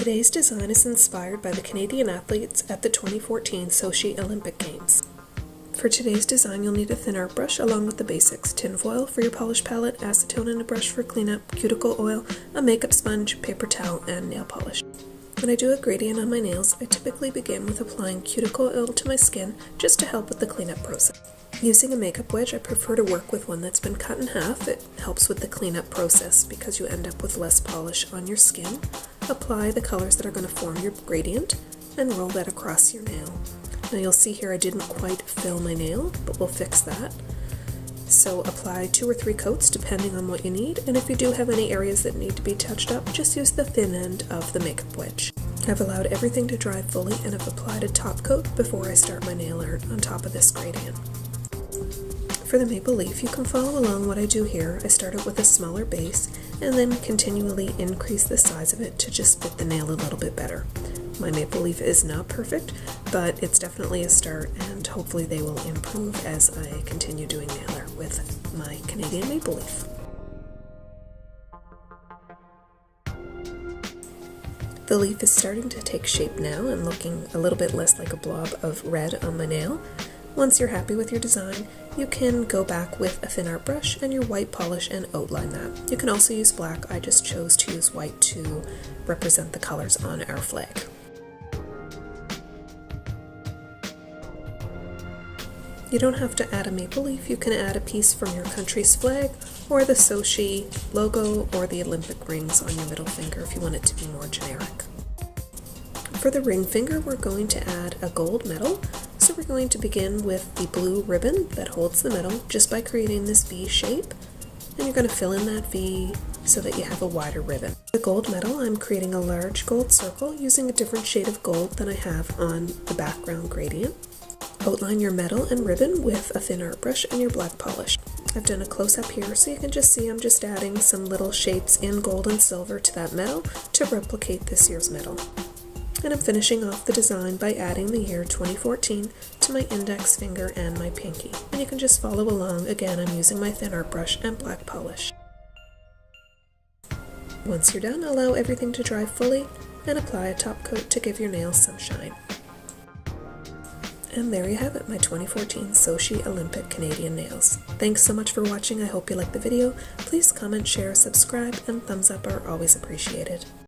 Today's design is inspired by the Canadian athletes at the 2014 Sochi Olympic Games. For today's design, you'll need a thin art brush along with the basics: tinfoil for your polish palette, acetone and a brush for cleanup, cuticle oil, a makeup sponge, paper towel, and nail polish. When I do a gradient on my nails, I typically begin with applying cuticle oil to my skin just to help with the cleanup process. Using a makeup wedge, I prefer to work with one that's been cut in half. It helps with the cleanup process because you end up with less polish on your skin. Apply the colors that are going to form your gradient and roll that across your nail. Now you'll see here I didn't quite fill my nail, but we'll fix that. So apply 2 or 3 coats depending on what you need, and if you do have any areas that need to be touched up, just use the thin end of the makeup wedge. I've allowed everything to dry fully and have applied a top coat before I start my nail art on top of this gradient. For the maple leaf, you can follow along what I do here. I start out with a smaller base and then continually increase the size of it to just fit the nail a little bit better. My maple leaf is not perfect, but it's definitely a start, and hopefully they will improve as I continue doing nail art with my Canadian maple leaf. The leaf is starting to take shape now and looking a little bit less like a blob of red on my nail. Once you're happy with your design, you can go back with a thin art brush and your white polish and outline that. You can also use black. I just chose to use white to represent the colors on our flag. You don't have to add a maple leaf. You can add a piece from your country's flag or the Sochi logo or the Olympic rings on your middle finger if you want it to be more generic. For the ring finger, we're going to add a gold medal. So we're going to begin with the blue ribbon that holds the medal just by creating this V shape. And you're going to fill in that V so that you have a wider ribbon. The gold medal, I'm creating a large gold circle using a different shade of gold than I have on the background gradient. Outline your medal and ribbon with a thin art brush and your black polish. I've done a close-up here so you can just see I'm just adding some little shapes in gold and silver to that medal to replicate this year's medal. And I'm finishing off the design by adding the year 2014 to my index finger and my pinky. And you can just follow along. Again, I'm using my thin art brush and black polish. Once you're done, allow everything to dry fully and apply a top coat to give your nails some shine. And there you have it, my 2014 Sochi Olympic Canadian nails. Thanks so much for watching. I hope you liked the video. Please comment, share, subscribe, and thumbs up are always appreciated.